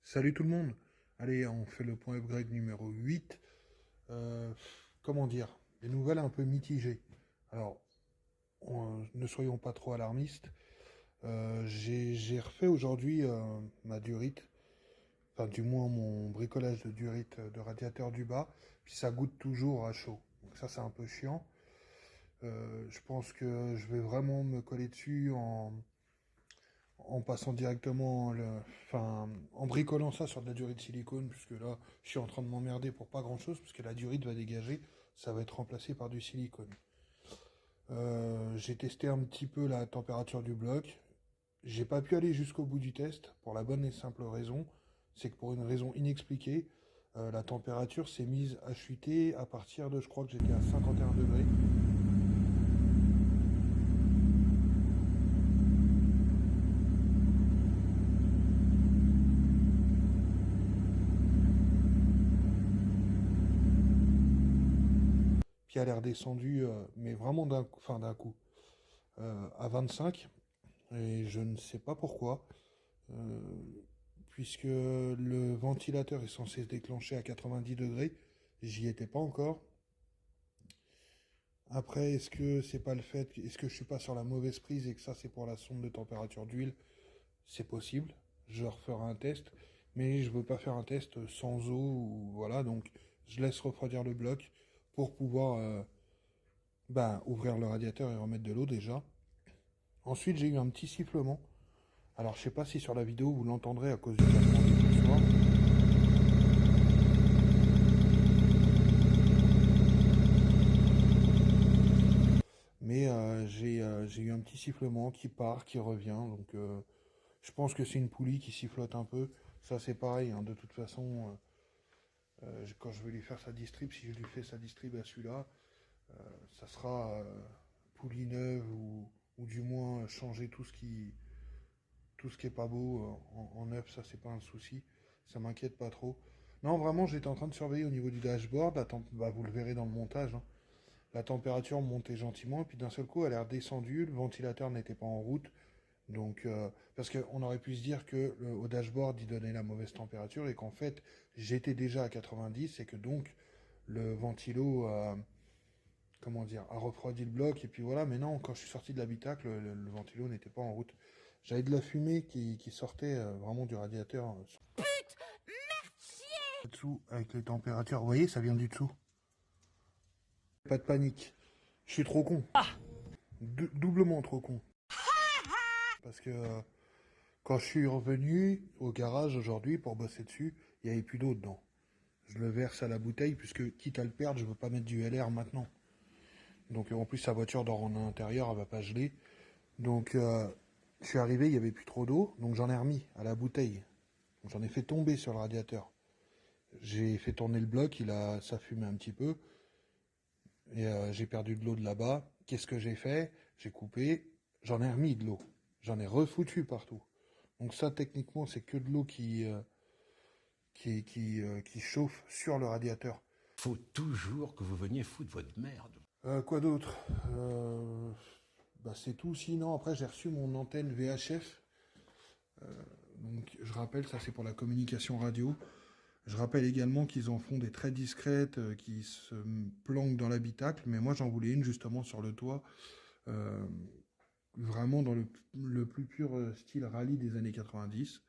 Salut tout le monde. Allez, on fait le point upgrade numéro 8. Euh, Comment dire? Des nouvelles un peu mitigées. Alors, ne soyons pas trop alarmistes. J'ai refait aujourd'hui ma durite, enfin du moins mon bricolage de durite de radiateur du bas, puis ça goûte toujours à chaud. Donc ça c'est un peu chiant. Je pense que je vais vraiment me coller dessus en passant directement, enfin, en bricolant ça sur de la durite silicone, puisque là, je suis en train de m'emmerder pour pas grand-chose, puisque la durite va dégager, ça va être remplacé par du silicone. J'ai testé un petit peu la température du bloc. J'ai pas pu aller jusqu'au bout du test, pour la bonne et simple raison, c'est que pour une raison inexpliquée, la température s'est mise à chuter à partir de, je crois que j'étais à 51 degrés. Puis elle est redescendue, mais vraiment d'un coup, à 25. Et je ne sais pas pourquoi, euh, puisque le ventilateur est censé se déclencher à 90 degrés, j'y étais pas encore. Après, est-ce que c'est pas le fait, est-ce que je suis pas sur la mauvaise prise et que ça c'est pour la sonde de température d'huile? C'est possible, je referai un test, mais je veux pas faire un test sans eau, ou voilà, donc je laisse refroidir le bloc pour pouvoir ouvrir le radiateur et remettre de l'eau déjà. Ensuite, j'ai eu un petit sifflement. Alors, je sais pas si sur la vidéo vous l'entendrez à cause du classement des poussoirs. Mais j'ai eu un petit sifflement qui part, qui revient. Donc, je pense que c'est une poulie qui sifflote un peu. Ça, c'est pareil, hein, de toute façon, quand je vais lui faire sa distrib, si je lui fais sa distrib à celui-là, ça sera poulie neuve ou du moins changer tout ce qui est pas beau en neuf. Ça, c'est pas un souci. Ça m'inquiète pas trop. Non, vraiment, j'étais en train de surveiller au niveau du dashboard. Vous le verrez dans le montage, hein. La température montait gentiment, et puis d'un seul coup, elle est redescendue. Le ventilateur n'était pas en route. Donc, parce qu'on aurait pu se dire que au dashboard, il donnait la mauvaise température et qu'en fait, j'étais déjà à 90 et que donc le ventilo, comment dire, a refroidi le bloc. Et puis voilà, mais non, quand je suis sorti de l'habitacle, le ventilo n'était pas en route. J'avais de la fumée qui sortait vraiment du radiateur dessous avec les températures. Vous voyez, ça vient du dessous. Pas de panique. Je suis trop con. Doublement trop con. Parce que quand je suis revenu au garage aujourd'hui pour bosser dessus, il n'y avait plus d'eau dedans. Je le verse à la bouteille, puisque quitte à le perdre, je veux pas mettre du LR maintenant. Donc en plus, sa voiture dort en intérieur, elle va pas geler. Donc je suis arrivé, il y avait plus trop d'eau, donc j'en ai remis à la bouteille. Donc, j'en ai fait tomber sur le radiateur. J'ai fait tourner le bloc, ça fumait un petit peu. Et j'ai perdu de l'eau de là-bas. Qu'est-ce que j'ai fait? J'ai coupé, j'en ai remis de l'eau. J'en ai refoutu partout. Donc ça, techniquement, c'est que de l'eau qui chauffe sur le radiateur. Faut toujours que vous veniez foutre votre merde. Quoi d'autre? C'est tout. Sinon, après, j'ai reçu mon antenne VHF. Donc, je rappelle, ça c'est pour la communication radio. Je rappelle également qu'ils en font des très discrètes qui se planquent dans l'habitacle. Mais moi, j'en voulais une justement sur le toit. euh, Vraiment dans le plus pur style rallye des années 90.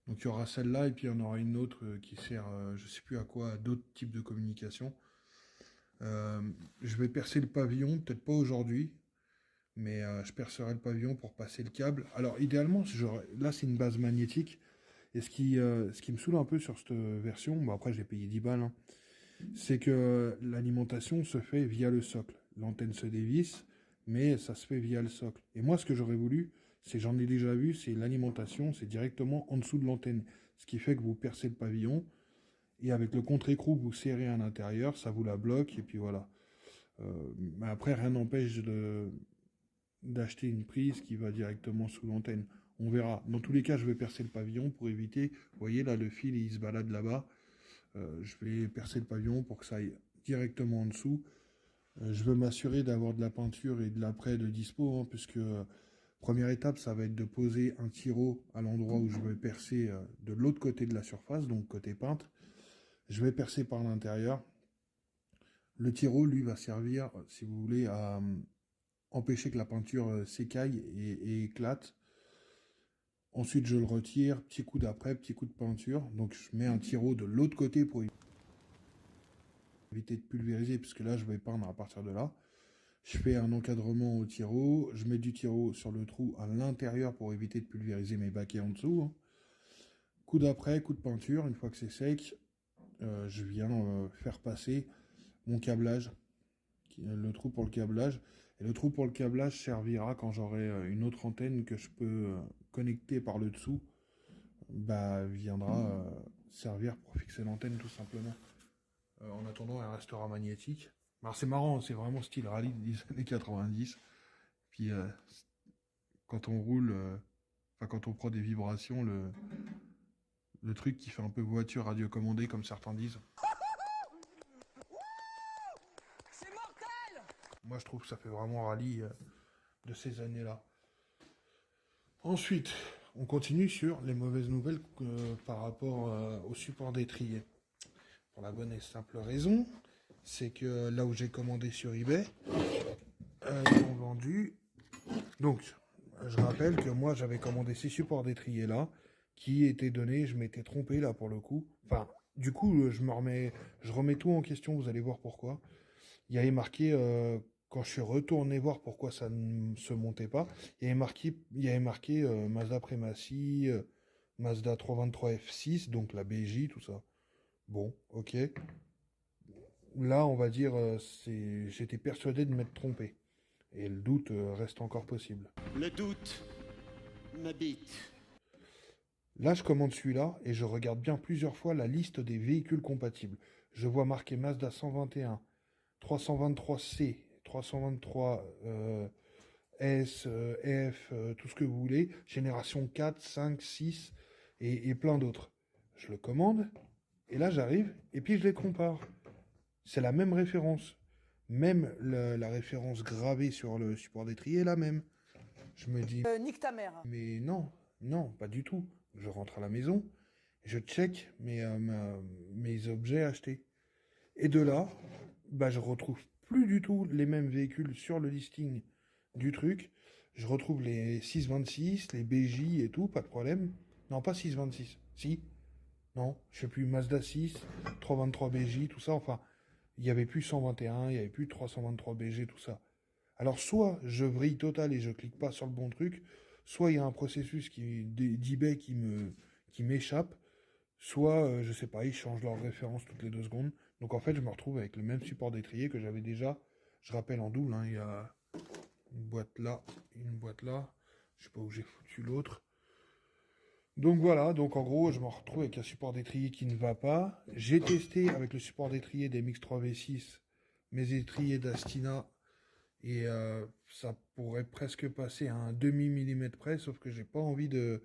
Donc il y aura celle-là et puis il y en aura une autre qui sert, je sais plus à quoi, à d'autres types de communication. Je vais percer le pavillon, peut-être pas aujourd'hui, mais je percerai le pavillon pour passer le câble. Alors idéalement, là c'est une base magnétique. Et ce qui me saoule un peu sur cette version, bon après j'ai payé 10 balles, hein, c'est que l'alimentation se fait via le socle. L'antenne se dévisse, mais ça se fait via le socle. Et moi, ce que j'aurais voulu, j'en ai déjà vu, c'est l'alimentation, c'est directement en dessous de l'antenne. Ce qui fait que vous percez le pavillon, et avec le contre-écrou, vous serrez à l'intérieur, ça vous la bloque, et puis voilà. Mais après, rien n'empêche d'acheter une prise qui va directement sous l'antenne. On verra. Dans tous les cas, je vais percer le pavillon pour éviter, vous voyez là, le fil, il se balade là-bas. Je vais percer le pavillon pour que ça aille directement en dessous. Je veux m'assurer d'avoir de la peinture et de l'après de dispo, hein, puisque Première étape, ça va être de poser un tiro à l'endroit où je vais percer de l'autre côté de la surface, donc côté peintre. Je vais percer par l'intérieur. Le tiro, lui, va servir, si vous voulez, à empêcher que la peinture s'écaille et éclate. Ensuite, je le retire, petit coup d'après, petit coup de peinture. Donc, je mets un tiro de l'autre côté pour éviter de pulvériser, puisque là, je vais peindre à partir de là. Je fais un encadrement au tiro, je mets du tiro sur le trou à l'intérieur pour éviter de pulvériser mes baquets en dessous. Coup d'après, coup de peinture, une fois que c'est sec, je viens faire passer mon câblage, le trou pour le câblage. Et le trou pour le câblage servira quand j'aurai une autre antenne que je peux connecter par le dessous, viendra servir pour fixer l'antenne tout simplement. En attendant, elle restera magnétique. Alors c'est marrant, c'est vraiment style rallye des années 90. Puis quand on roule, quand on prend des vibrations, le truc qui fait un peu voiture radiocommandée comme certains disent. C'est mortel! Moi je trouve que ça fait vraiment rallye de ces années-là. Ensuite, on continue sur les mauvaises nouvelles par rapport au support d'étrier. Pour la bonne et simple raison, c'est que là où j'ai commandé sur eBay, ils ont vendu. Donc, je rappelle que moi j'avais commandé ces supports d'étrier là, qui étaient donnés, je m'étais trompé là pour le coup. Enfin, du coup, je remets tout en question, vous allez voir pourquoi. Il y avait marqué, quand je suis retourné voir pourquoi ça ne se montait pas, il y avait marqué Mazda Premacy, Mazda 323 F6, donc la BJ, tout ça. Bon, ok. Là, on va dire, j'étais persuadé de m'être trompé. Et le doute reste encore possible. Le doute m'habite. Là, je commande celui-là et je regarde bien plusieurs fois la liste des véhicules compatibles. Je vois marqué Mazda 121, 323C, 323 S, F, tout ce que vous voulez, génération 4, 5, 6 et plein d'autres. Je le commande et là j'arrive et puis je les compare. C'est la même référence. Même la référence gravée sur le support d'étrier est la même. Je me dis, Nique ta mère. mais non, non, pas du tout. Je rentre à la maison, je check mes objets achetés. Et de là, je retrouve plus du tout les mêmes véhicules sur le listing du truc. Je retrouve les 626, les BJ et tout, pas de problème. Non, pas 626. Si. Non, je sais plus, Mazda 6, 323 BJ, tout ça. Enfin, il n'y avait plus 121, il n'y avait plus 323 BG, tout ça. Alors, soit je vrille total et je clique pas sur le bon truc, soit il y a un processus d'eBay qui m'échappe, soit, je sais pas, ils changent leur référence toutes les 2 secondes. Donc en fait, je me retrouve avec le même support d'étrier que j'avais déjà, je rappelle en double, il y a une boîte là, je sais pas où j'ai foutu l'autre. Donc voilà, donc en gros, je me retrouve avec un support d'étrier qui ne va pas. J'ai testé avec le support d'étrier des MX3V6 mes étriers d'Astina et ça pourrait presque passer à un demi-millimètre près, sauf que j'ai pas envie de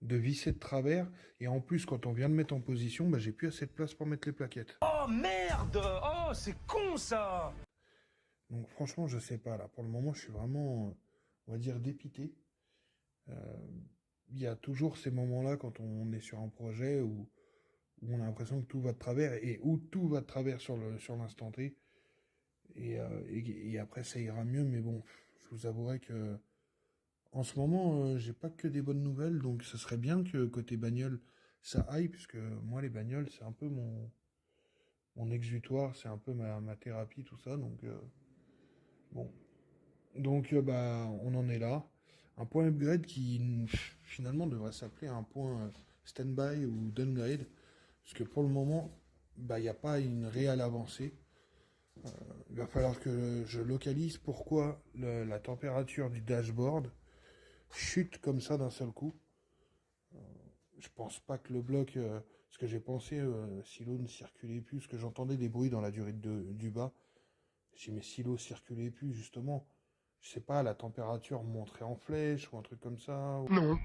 visser de travers. Et en plus, quand on vient de mettre en position, j'ai plus assez de place pour mettre les plaquettes. Oh merde! Oh, c'est con ça! Donc franchement, je sais pas là. Pour le moment, je suis vraiment, on va dire, dépité. Il y a toujours ces moments-là quand on est sur un projet où on a l'impression que tout va de travers et où tout va de travers sur l'instant T. Et après, ça ira mieux. Mais bon, je vous avouerai que en ce moment, j'ai pas que des bonnes nouvelles. Donc, ce serait bien que côté bagnole, ça aille, puisque moi, les bagnoles, c'est un peu mon exutoire, c'est un peu ma thérapie, tout ça. Donc, bon. Donc, on en est là. Un point upgrade qui, finalement, devrait s'appeler un point standby ou downgrade. Parce que pour le moment, il n'y a pas une réelle avancée. Il va falloir que je localise pourquoi la température du dashboard chute comme ça d'un seul coup. Je pense pas que le bloc, ce que j'ai pensé, si l'eau ne circulait plus, parce que j'entendais des bruits dans la durée du bas. J'ai dit, mais si l'eau circulait plus, justement, je sais pas, la température monterait en flèche ou un truc comme ça. Non.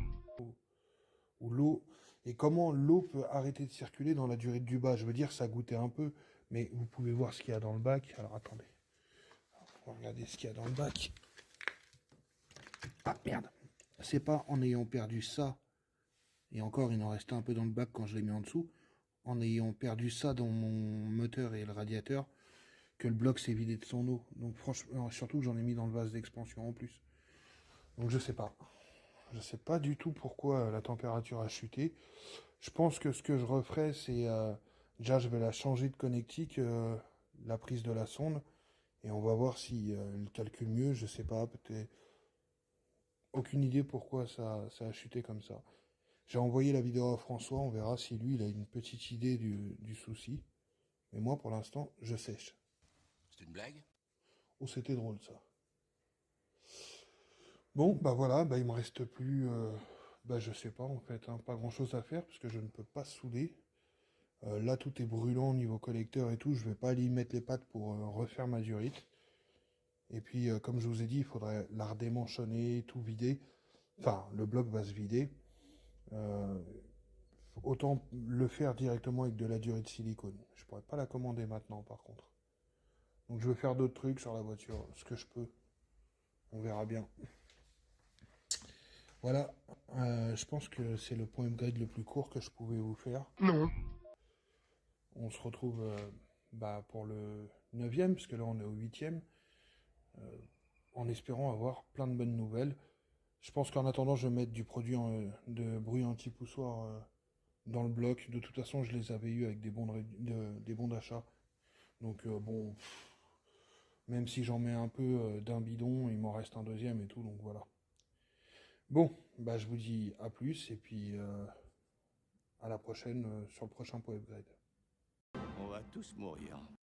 Ou l'eau. Et comment l'eau peut arrêter de circuler dans la durée du bas? Je veux dire, ça goûtait un peu, mais vous pouvez voir ce qu'il y a dans le bac. Alors attendez. On va regarder ce qu'il y a dans le bac. Ah merde, c'est pas en ayant perdu ça, et encore il en restait un peu dans le bac quand je l'ai mis en dessous, en ayant perdu ça dans mon moteur et le radiateur, que le bloc s'est vidé de son eau. Donc franchement, surtout que j'en ai mis dans le vase d'expansion en plus. Donc je sais pas. Je sais pas du tout pourquoi la température a chuté. Je pense que ce que je referai, c'est déjà je vais la changer de connectique, la prise de la sonde, et on va voir si elle calcule mieux. Je sais pas, peut-être aucune idée pourquoi ça a chuté comme ça. J'ai envoyé la vidéo à François, on verra si lui il a une petite idée du souci. Mais moi pour l'instant, je sèche. C'est une blague? Oh, c'était drôle ça. Bon, bah voilà, bah il me reste plus, bah je sais pas en fait, hein, pas grand chose à faire parce que je ne peux pas souder. Là tout est brûlant au niveau collecteur et tout, je vais pas aller y mettre les pattes pour refaire ma durite. Et puis comme je vous ai dit, il faudrait la redémanchonner, tout vider. Enfin, le bloc va se vider. Euh, Autant le faire directement avec de la durite silicone. Je pourrais pas la commander maintenant par contre. Donc je vais faire d'autres trucs sur la voiture, ce que je peux. On verra bien. Voilà, je pense que c'est le point upgrade le plus court que je pouvais vous faire. Non. On se retrouve bah, pour le 9e, parce que là on est au 8e, en espérant avoir plein de bonnes nouvelles. Je pense qu'en attendant, je vais mettre du produit de bruit anti-poussoir dans le bloc. De toute façon, je les avais eu avec des bons des bons d'achat. Donc bon, même si j'en mets un peu d'un bidon, il m'en reste un deuxième et tout, donc voilà. Bon, bah je vous dis à plus, et puis à la prochaine sur le prochain point upgrade. On va tous mourir.